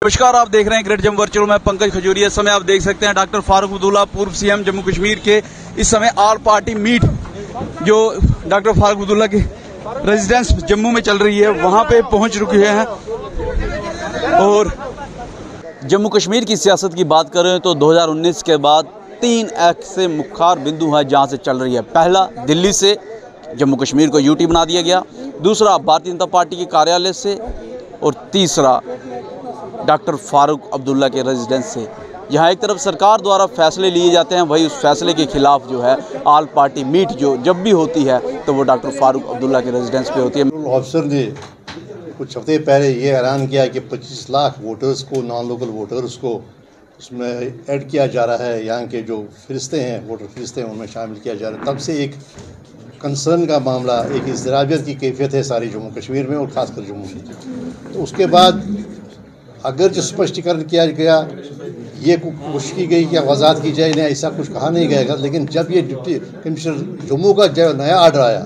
नमस्कार, आप देख रहे हैं ग्रेट जम्मू वर्चुअल। मैं पंकज खजूरिया। इस समय आप देख सकते हैं डॉक्टर फारूक अब्दुल्ला, पूर्व सीएम जम्मू कश्मीर के, इस समय ऑल पार्टी मीट जो डॉक्टर फारूक अब्दुल्ला की रेजिडेंस जम्मू में चल रही है वहां पे पहुंच चुके हैं। और जम्मू कश्मीर की सियासत की बात करें तो 2019 के बाद 3 ऐसे मुख्य बिंदु हैं जहां से चल रही है। पहला, दिल्ली से जम्मू कश्मीर को यूटी बना दिया गया। दूसरा, भारतीय जनता पार्टी के कार्यालय से। और तीसरा, डॉक्टर फारूक अब्दुल्ला के रेजिडेंस से। यहाँ एक तरफ सरकार द्वारा फैसले लिए जाते हैं, वही उस फैसले के खिलाफ जो है ऑल पार्टी मीट जो जब भी होती है तो वो डॉक्टर फारूक अब्दुल्ला के रेजिडेंस पे होती है। ऑफिसर ने कुछ हफ्ते पहले ये ऐलान किया कि 25 लाख वोटर्स को, नॉन लोकल वोटर्स को उसमें ऐड किया जा रहा है। यहाँ के जो फरिश्ते हैं, वोटर फरिश्ते हैं, उनमें शामिल किया जा रहा है। तब से एक कंसर्न का मामला, एक इज़्तिराबियत की कैफियत है सारी जम्मू कश्मीर में और ख़ासकर जम्मू में। तो उसके बाद अगर जो स्पष्टीकरण किया गया, ये कोशिश की गई कि वजाहत की जाए, नहीं ऐसा कुछ कहा नहीं गया। लेकिन जब ये डिप्टी कमिश्नर जम्मू का जो नया ऑर्डर आया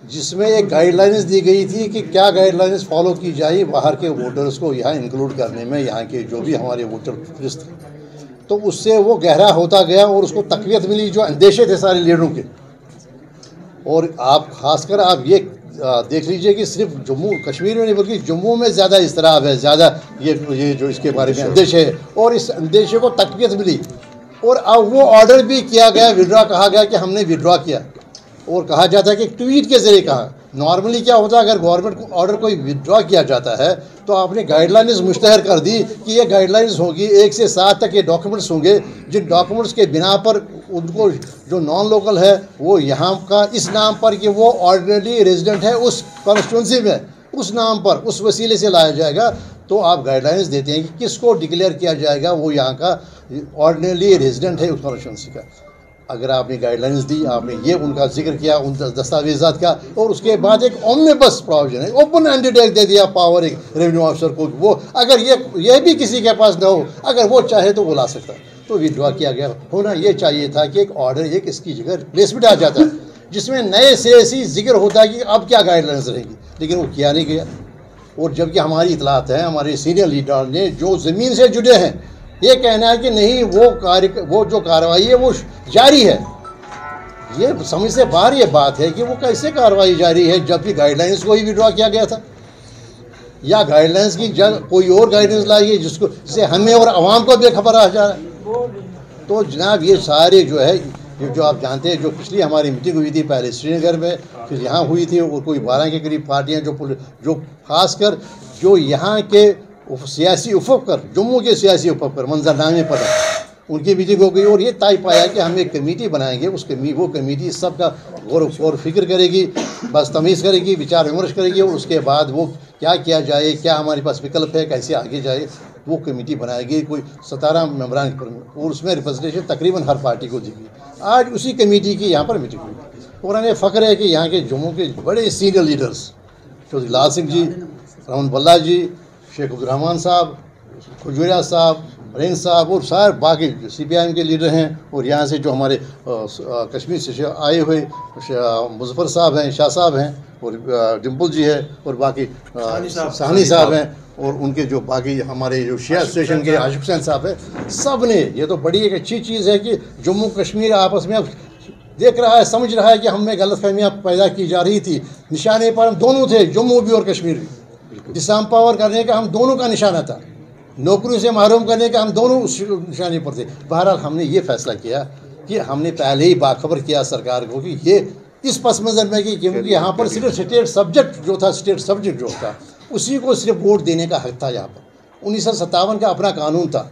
जिसमें एक गाइडलाइंस दी गई थी कि क्या गाइडलाइंस फॉलो की जाए बाहर के वोटर्स को यहाँ इंक्लूड करने में, यहाँ के जो भी हमारे वोटर फरिश्त, तो उससे वो गहरा होता गया और उसको तक़वियत मिली जो अंदेशे थे सारे लीडरों के। और आप खासकर आप ये देख लीजिए कि सिर्फ जम्मू कश्मीर में नहीं बल्कि जम्मू में ज़्यादा इज़्तिराब है, ज़्यादा ये जो इसके बारे में अंदेशे है और इस अंदेशे को तक़वियत मिली। और अब वो ऑर्डर भी किया गया, विड्रॉ कहा गया कि हमने विड्रॉ किया। और कहा जाता है कि ट्वीट के ज़रिए कहा। नॉर्मली क्या होता है, अगर गवर्नमेंट को ऑर्डर कोई विड्रॉ किया जाता है तो आपने गाइडलाइंस मुश्तहर कर दी कि ये गाइडलाइंस होगी, 1 से 7 तक ये डॉक्यूमेंट्स होंगे, जिन डॉक्यूमेंट्स के बिना पर उनको जो नॉन लोकल है वो यहाँ का इस नाम पर कि वो ऑर्डिनरी रेजिडेंट है उस कॉन्स्टिट्यूंसी में, उस नाम पर उस वसीले से लाया जाएगा। तो आप गाइडलाइंस देते हैं कि किसको डिक्लेयर किया जाएगा वो यहाँ का ऑर्डिनरी रेजिडेंट है उस कॉन्स्टिट्यूंसी का। अगर आपने गाइडलाइंस दी, आपने ये उनका जिक्र किया उन दस्तावेज़ात का, और उसके बाद एक ओमनिबस प्रोविजन है, ओपन एंडेड दे दिया पावर एक रेवेन्यू ऑफिसर को, वो अगर ये भी किसी के पास ना हो, अगर वो चाहे तो वो ला सकता है। तो विड्रॉ किया गया। होना ये चाहिए था कि एक ऑर्डर, एक इसकी जगह रिप्लेसमेंट आ जाता है जिसमें नए से ऐसी जिक्र होता है कि अब क्या गाइडलाइंस रहेगी, लेकिन वो किया नहीं गया। और जबकि हमारी इतलात है, हमारे सीनियर लीडर ने जो ज़मीन से जुड़े हैं, ये कहना है कि नहीं वो जो कार्रवाई है वो जारी है। ये समझ से बाहर ये बात है कि वो कैसे कार्रवाई जारी है जबकि गाइडलाइंस को ही विड्रॉ किया गया था, या गाइडलाइंस की कोई और गाइडलाइंस लाई है जिससे हमें और आवाम को बेखबर आ जा रहा है। तो जनाब ये सारे जो है, जो आप जानते हैं, जो पिछली हमारी मीटिंग हुई थी पहले श्रीनगर में, फिर यहाँ हुई थी, और कोई 12 के करीब पार्टियाँ जो खासकर जो यहाँ के सियासी उफक पर, जम्मू के सियासी उफक पर मंजरनामे पर उनकी मीटिंग हो गई। और ये तय पाया कि हम एक कमेटी बनाएंगे, वो कमेटी सबका गौर फिक्र करेगी, बस तमीज़ करेगी, विचार विमर्श करेगी, और उसके बाद वो क्या किया जाए, क्या हमारे पास विकल्प है, कैसे आगे जाए, वो कमेटी बनाएगी। कोई 17 मेंबरान, और उसमें रिप्रेजेंटेशन तकरीबन हर पार्टी को दी गई। आज उसी कमेटी की यहाँ पर मीटिंग हुई और हमें फ़ख्र है कि यहाँ के जम्मू के बड़े सीनियर लीडर्स चौधरी लाल सिंह जी, रहमान बल्ला जी, शेख अब्दुर्रहमान साहब, खजूरिया साहब, रेंज साहब और सारे बाकी CPIM के लीडर हैं, और यहाँ से जो हमारे कश्मीर से आए हुए मुजफ्फर साहब हैं, शाह साहब हैं, और डिम्पल जी है, और बाकी साहनी साहब हैं, और उनके जो बाकी हमारे जो शिया स्टेशन के आशिक हुसैन साहब हैं, सब ने, ये तो बड़ी एक अच्छी चीज़ है कि जम्मू कश्मीर आपस में अब देख रहा है, समझ रहा है कि हमें गलतफहमियाँ पैदा की जा रही थी। निशाने पर हम दोनों थे, जम्मू भी और कश्मीर भी। डिसएम्पावर करने का हम दोनों का निशाना था, नौकरी से महरूम करने का हम दोनों उस निशाने पर थे। बहरहाल हमने ये फैसला किया कि हमने पहले ही बाखबर किया सरकार को कि ये इस पस मंज़र में कि क्योंकि यहाँ पर सिर्फ स्टेट सब्जेक्ट जो था उसी को सिर्फ वोट देने का हक था। यहाँ पर 1957 का अपना कानून था,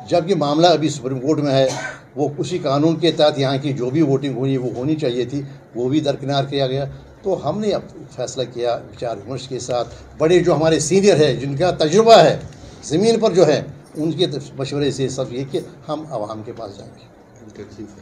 जबकि मामला अभी सुप्रीम कोर्ट में है। वो उसी कानून के तहत यहाँ की जो भी वोटिंग हुई वो होनी चाहिए थी, वो भी दरकिनार किया गया। तो हमने अब फैसला किया विचार विमर्श के साथ, बड़े जो हमारे सीनियर है, जिनका तजुर्बा है ज़मीन पर जो है, उनके मशवरे से सब ये कि हम आवाम के पास जाएंगे,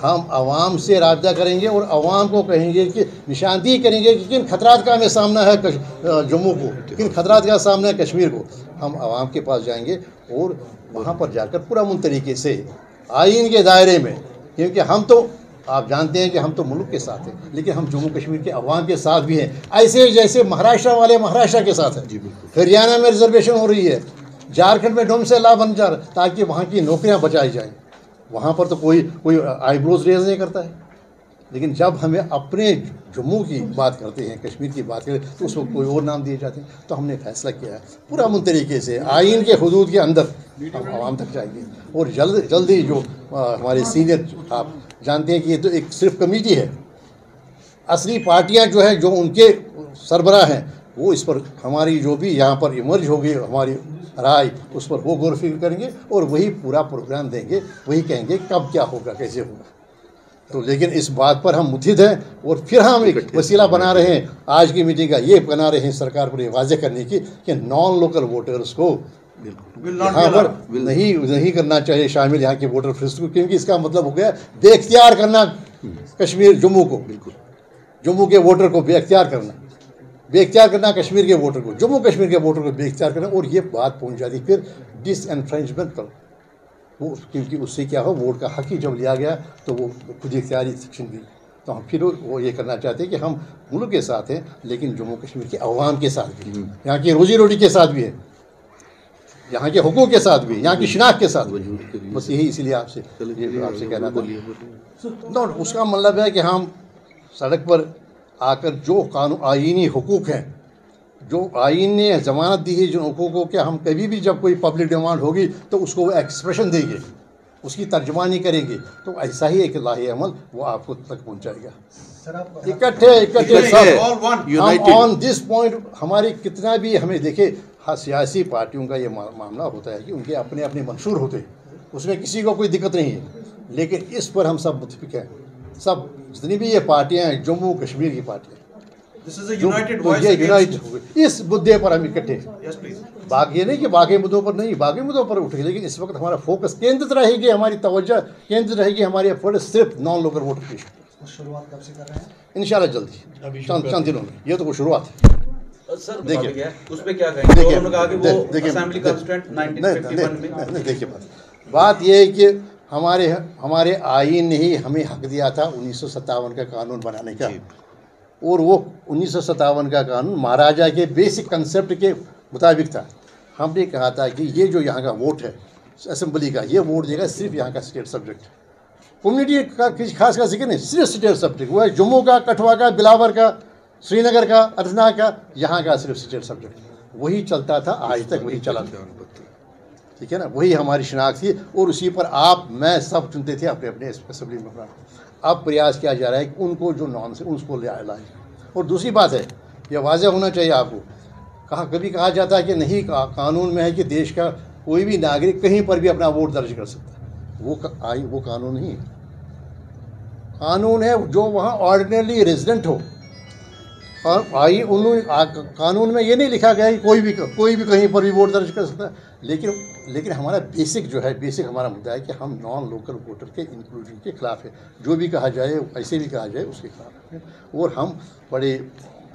हम आवाम से राब्ता करेंगे और आवाम को कहेंगे कि निशानदेही करेंगे कि किन खतरात का हमें सामना है जम्मू को, किन खतरात का सामना है कश्मीर को। हम आवाम के पास जाएंगे और वहाँ पर जाकर पुरअमन तरीके से आईन के दायरे में, क्योंकि हम तो आप जानते हैं कि हम तो मुल्क के साथ हैं, लेकिन हम जम्मू कश्मीर के अवाम के साथ भी हैं। ऐसे जैसे महाराष्ट्र वाले महाराष्ट्र के साथ हैं, हरियाणा में रिजर्वेशन हो रही है, झारखंड में डोम से ला बन जा रहा ताकि वहाँ की नौकरियाँ बचाई जाएँ। वहाँ पर तो कोई आईब्रोज रेज नहीं करता है, लेकिन जब हमें अपने जम्मू की बात करते हैं, कश्मीर की बात करें तो उसको कोई और नाम दिए जाते हैं। तो हमने फैसला किया है पूरा अमन तरीके से आइन के हुदूद के अंदर हम आवाम तक जाएंगे। और जल्दी जो हमारे सीनियर, आप जानते हैं कि ये तो एक सिर्फ कमेटी है, असली पार्टियां जो है, जो उनके सरबराह हैं, वो इस पर हमारी जो भी यहाँ पर इमर्ज होगी हमारी राय, उस पर वो गौर फिक्र करेंगे और वही पूरा प्रोग्राम देंगे, वही कहेंगे कब क्या होगा, कैसे होगा। तो लेकिन इस बात पर हम मुत्हिद हैं और फिर हम एक वसीला बना रहे हैं, आज की मीटिंग का ये बना रहे हैं सरकार पर ये वाज़ेह करने की कि नॉन लोकल वोटर्स को यहाँ पर नहीं करना चाहिए शामिल, यहाँ के वोटर फिस्ट को, क्योंकि इसका मतलब हो गया बेख्तियार करना कश्मीर जम्मू को, जम्मू के वोटर को बेख्तियार करना कश्मीर के वोटर को, जम्मू कश्मीर के वोटर को बेख्तियार करना। और ये बात पहुँच जाती फिर डिसएनफ्रेंचमेंट पर, वो क्योंकि उससे क्या हो, वोट का हक ही जब लिया गया तो वो खुद इख्तियारी छिन गई। तो हम फिर वो ये करना चाहते हैं कि हम मुल्क के साथ हैं, लेकिन जम्मू कश्मीर के अवाम के साथ भी, यहाँ की रोजी रोटी के साथ भी है, यहाँ के हुकूक के साथ भी, यहाँ की शिनाख्त के साथ भी। बस यही इसीलिए आपसे कहना था। तो उसका मतलब है कि हम सड़क पर आकर जो कानून आईनी हुकूक हैं, जो आइन ने ज़मानत दी है जिन हुकूकों के, हम कभी भी जब कोई पब्लिक डिमांड होगी तो उसको वो एक्सप्रेशन देंगे, उसकी तर्जमानी करेंगे। तो ऐसा ही एक लाही अमल वो आपको तक पहुंचाएगा। इकट्ठे सब हम ऑन दिस पॉइंट, हमारी कितना भी हमें देखे, सियासी पार्टियों का ये मामला होता है कि उनके अपने अपने मंशूर होते हैं, उसमें किसी को कोई दिक्कत नहीं है, लेकिन इस पर हम सब मुत्तफिक हैं। सब जितनी भी ये पार्टियाँ हैं, जम्मू कश्मीर की पार्टियाँ, यूनाइटेड हो गई इस मुद्दे पर हम इकट्ठे। बाकी ये नहीं कि बाकी मुद्दों पर नहीं, बाकी मुद्दों पर उठे, लेकिन इस वक्त हमारा फोकस केंद्रित रहेगी, हमारी तवज्जो केंद्रित रहेगी, हमारी एफर्ट सिर्फ नॉन लोकल वोटर की। शुरुआत कब से कर रहे हैं? इंशाल्लाह जल्दी, चंद दिनों में। ये तो कोई शुरुआत है। देखिए उस पे क्या कहेंगे? उन्होंने कहा कि वो असेंबली कॉन्स्टिट्यूएंट 1951 में। देखिए बात ये है कि हमारे आईन ने ही हमें हक दिया था 1957 का कानून बनाने का, और वो 1957 का कानून महाराजा के बेसिक कंसेप्ट के मुताबिक था। हमने कहा था कि ये जो यहाँ का वोट है असेंबली का, ये वोट देगा सिर्फ यहाँ का स्टेट सब्जेक्ट, कम्युनिटी का किसी खास का जिक्र नहीं, सिर्फ स्टेट सब्जेक्ट। वो है जम्मू का, कठुआ का, बिलावर का, श्रीनगर का, अनंतनाग का, यहाँ का सिर्फ स्टेट सब्जेक्ट। वही चलता था आज तक, वही चला था, ठीक है ना, वही हमारी शिनाख्त थी। और उसी पर आप मैं सब चुनते थे अपने अपने असेंबली में। अब प्रयास किया जा रहा है कि उनको जो नॉन से उसको लाए। और दूसरी बात है, यह वाज़ेह होना चाहिए आपको, कभी कहा जाता है कि नहीं, कानून में है कि देश का कोई भी नागरिक कहीं पर भी अपना वोट दर्ज कर सकता है। वो कानून नहीं है। कानून है जो वहाँ ऑर्डिनरी रेजिडेंट हो। कानून में ये नहीं लिखा गया है कि कोई भी कहीं पर भी वोट दर्ज कर सकता है। लेकिन हमारा बेसिक हमारा मुद्दा है कि हम नॉन लोकल वोटर के इंक्लूजन के खिलाफ है। जो भी कहा जाए, ऐसे भी कहा जाए, उसके खिलाफ है। और हम बड़े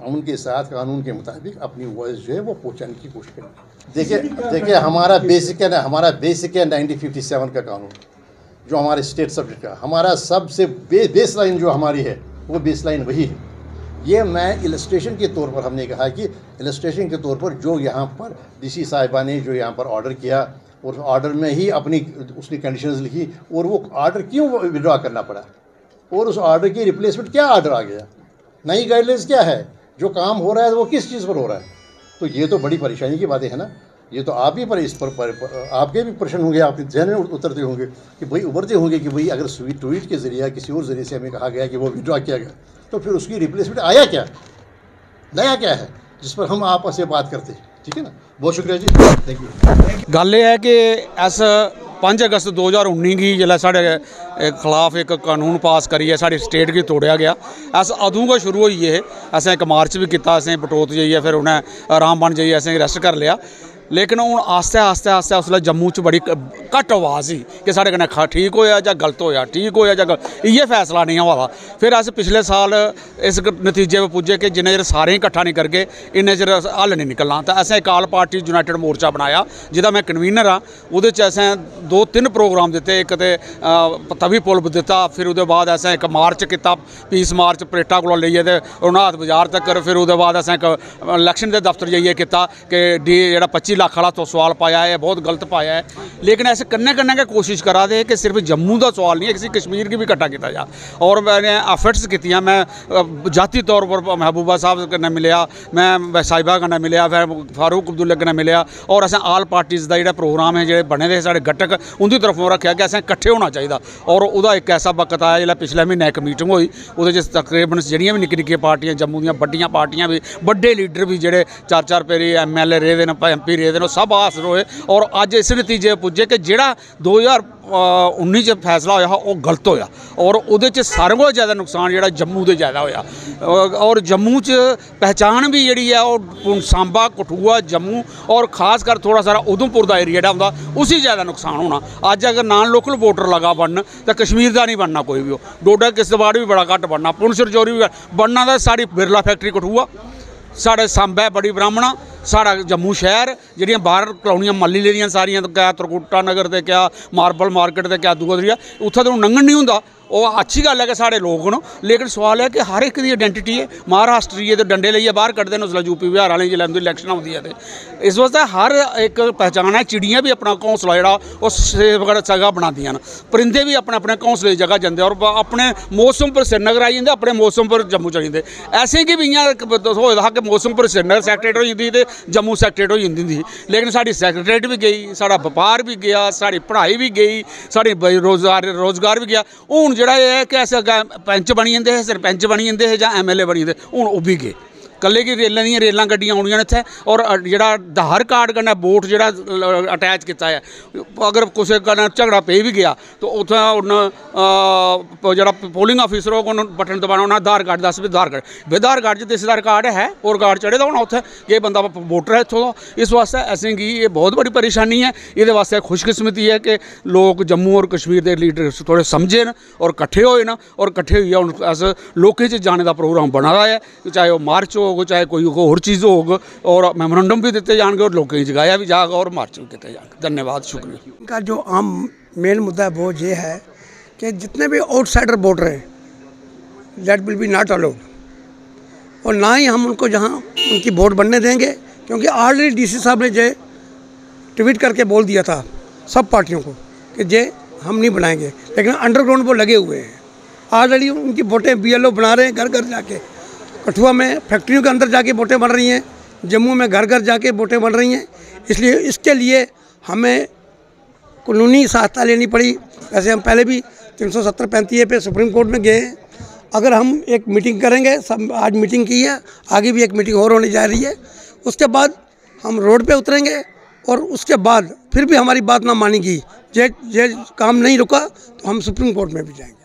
अमन के साथ कानून के मुताबिक अपनी वॉइस जो है वो पहुँचाने की कोशिश करेंगे। देखिए हमारा बेसिक है 1957 का कानून, जो हमारे स्टेट सब्जेक्ट का हमारा सबसे बेस लाइन जो हमारी है, वो बेस लाइन वही है। ये मैं इलस्ट्रेशन के तौर पर हमने कहा कि इलस्ट्रेशन के तौर पर जो यहाँ पर डीसी साहिबा ने जो यहाँ पर ऑर्डर किया, और ऑर्डर में ही उसने कंडीशंस लिखी, और वो ऑर्डर क्यों विड्रॉ करना पड़ा, और उस ऑर्डर की रिप्लेसमेंट क्या ऑर्डर आ गया, नई गाइडलाइंस क्या है, जो काम हो रहा है वो किस चीज़ पर हो रहा है। तो ये तो बड़ी परेशानी की बातें है ना। ये तो आप ही पर इस पर आपके भी प्रश्न होंगे, आपके जहन में उतरते होंगे कि भाई उभरते होंगे कि भाई अगर ट्वीट के ज़रिए किसी और ज़रिए से हमें कहा गया कि वो विड्रॉ किया गया, तो फिर उसकी रिप्लेसमेंट आया क्या, नया क्या है, जिस पर हम आपस में बात करते हैं। ठीक है ना, बहुत शुक्रिया जी, थैंक यू। गल यह है कि अस 5 अगस्त 2019 गी जिसलै साढ़े खिलाफ एक कानून पास करिए साढ़ी स्टेट गी तोड़िया गया, अस अदूं गै शुरू होई गे। असें एक मार्च भी किया, असें बटोत जाइए, फिर उन्हें रामबन जाइए असें अरेस्ट कर लिया। लेकिन हूँ आस्ते आस्ते उसलै जम्मू च बड़ी घट्ट आवाज़ ही कि साढ़े कन्नै ठीक होया जां गलत होया, ठीक होया जां इ'यै फैसला नहीं होआ दा। फिर अस पिछले साल इस नतीजे पर पुज्जे कि जिन्ने चिर सारें किट्ठा नहीं करगे इन्ने चिर हल नहीं निकलना। तो असें एक आल पार्टी यूनाइटेड मोर्चा बनाया, जिहदा मैं कन्वीनर हाँ। उहदे च असें 2-3 प्रोग्राम दिते, एक तो तवी पुल दिता, फिर उहदे बाद असें एक मार्च किया, पीस मार्च परेटा कोला लेइयै ते रघुनाथ बाजार तक। फिर उहदे बाद असें एक इलैक्शन के दफ्तर जाइए किया कि जेह्ड़ा 25 25 लाख वाला तो सवाल पाया है, बहुत गलत पाया है। लेकिन ऐसे करने की कोशिश करा दे कि सिर्फ जम्मू का सवाल नहीं है, किसी कश्मीर की भी इकट्ठा किया जा। और मैंने एफर्ट्स की, मैं जाती तौर पर महबूबा साहब कन्नै मिलिया, मैं साहिबा कन्नै मिलिया, फिर फारूक अब्दुल्ला कन्नै मिलिया, और असें आल पार्टीज़ का जो प्रोग्राम है, जो बने दे साढ़े घटक, उनकी तरफों रखा कि असें कट्ठे होना चाहिए। और वह एक ऐसा वक्त आया जो पिछले महीने एक मीटिंग हुई, वो तकरीबन जड़ियाँ भी निक्की निक्की पार्टियां, जम्मू दी बड़ियां पार्टियां भी, बड़े लीडर भी जोड़े 4-4 पेरी MLA रहे हैं, MP रहे हैं, सब हासिल होए। और अज इस नतीजे पुजे कि जोड़ा 2019 फैसला होया वो गलत होया, और वो सारे को ज़्यादा नुकसान जोड़ा जम्मू के ज़्यादा होया। और जम्मू च पहचान भी जी है वो सांबा, कठुआ, जम्मू और खासकर थोड़ा सारा उधमपुर का एरिया जोड़ा होंदा, उसी ज़्यादा नुकसान होना। अज अगर नॉन लोकल वोटर लगा बनन तो कश्मीर का नहीं बनना कोई भी, डोडा किश्तवाड़ भी बड़ा घट बनना, पुंछ रजौरी भी बनना। तो साड़ी बिरला फैक्ट्री कठुआ, साढ़े सांबा बड़ी ब्राह्मणा, साढ़ा जम्मू शहर, जिहड़ियां बाहर कलोनियां मल्ली लेदियां सारियां, क्या त्रिकुटा नगर ते क्या मार्बल मार्केट ते क्या दूआ दरिया, उत्थै तो लंघन नहीं होंदा। वो अच्छी गल है कि साढ़े लोग न, लेकिन सवाल है कि हर एक की आइडेंटिटी है। महाराष्ट्रीय तो डंडे लेइयै बाहर कड्ढदे न, उसलै यूपी बिहार वाले जिसलै उंदी इलैक्शन होंदी है, तो इस वास्ते हर एक पहचान है। चिड़ियाँ भी अपना घौंसला जोड़ा वो सेफगढ़ सगा बनादियां न, परिंदे भी अपने अपने घौंसले की जगह जंदे, और अपने मौसम पर श्रीनगर आई जंदे, अपने मौसम पर जम्मू चली जंदे। ऐसे कि भी इ'यां होए दा कि मौसम पर श्रीनगर सैक्रेट होई जंदी ते जम्मू सैक्रेट होई जंदी ही, लेकिन साडी सैक्रेट भी गई, साढ़ा व्यापार भी गया, साड़ी पढ़ाई भी गई, साढ़ी रोजगार भी गया। हुण जेह्ड़ा है कि अस पैंच बनी जंदे हे, सरपंच बनी जंदे हे, जां MLA बनी जंदे, हुण ओह भी गए। कल्ले की रेलां गड्डियां आउणियां इत्थै, और जेह्ड़ा आधार कार्ड कन्नै वोट जेह्ड़ा अटैच कीता है, अगर कुसै कन्नै झगड़ा पे भी गया तो उत्थै उन्न जेह्ड़ा पोलिंग ऑफिसर होग उन्नै बटन दबाना, उन्नै आधार कार्ड दस भी आधार कार्ड च तहसीलदार कार्ड है, और कार्ड चढ़े दा होना उत्थै कि बंदा वोटर है इत्थों दा। इस वास्ते असेंगी ये बहुत बड़ी परेशानी है। एह्दे वास्ते खुशकिस्मती है कि लोग जम्मू और कश्मीर के लीडर थोड़े समझे न और कट्ठे होए न, और कट्ठे होइयै हुण अस लोकें च जाने का प्रोग्राम बना दा है, चाहे वह मार्च होग, चाहे कोई और चीज़ होग, और मैमोरेंडम भी दिते जाएंगे, और लोगों की जगाया भी जाएगा, और मार्च भी किए जाएंगे। धन्यवाद, शुक्रिया। इनका जो आम मेन मुद्दा है वो ये है कि जितने भी आउटसाइडर वोटर हैं, that will be not allowed, और ना ही हम उनको जहाँ उनकी वोट बनने देंगे, क्योंकि ऑलरेडी DC साहब ने जो ट्वीट करके बोल दिया था सब पार्टियों को कि जे हम नहीं बनाएंगे, लेकिन अंडरग्राउंड वो लगे हुए हैं। ऑलरेडी उनकी वोटें BLO बना रहे हैं, घर घर जाके। कठुआ में फैक्ट्रियों के अंदर जाके वोटें बन रही हैं, जम्मू में घर घर जाके वोटें बन रही हैं। इसलिए इसके लिए हमें कानूनी सहायता लेनी पड़ी। वैसे हम पहले भी 370-35 पे सुप्रीम कोर्ट में गए हैं। अगर हम एक मीटिंग करेंगे, सब आज मीटिंग की है, आगे भी एक मीटिंग और होने जा रही है, उसके बाद हम रोड पे उतरेंगे, और उसके बाद फिर भी हमारी बात ना मानी गई, ये काम नहीं रुका तो हम सुप्रीम कोर्ट में भी जाएंगे।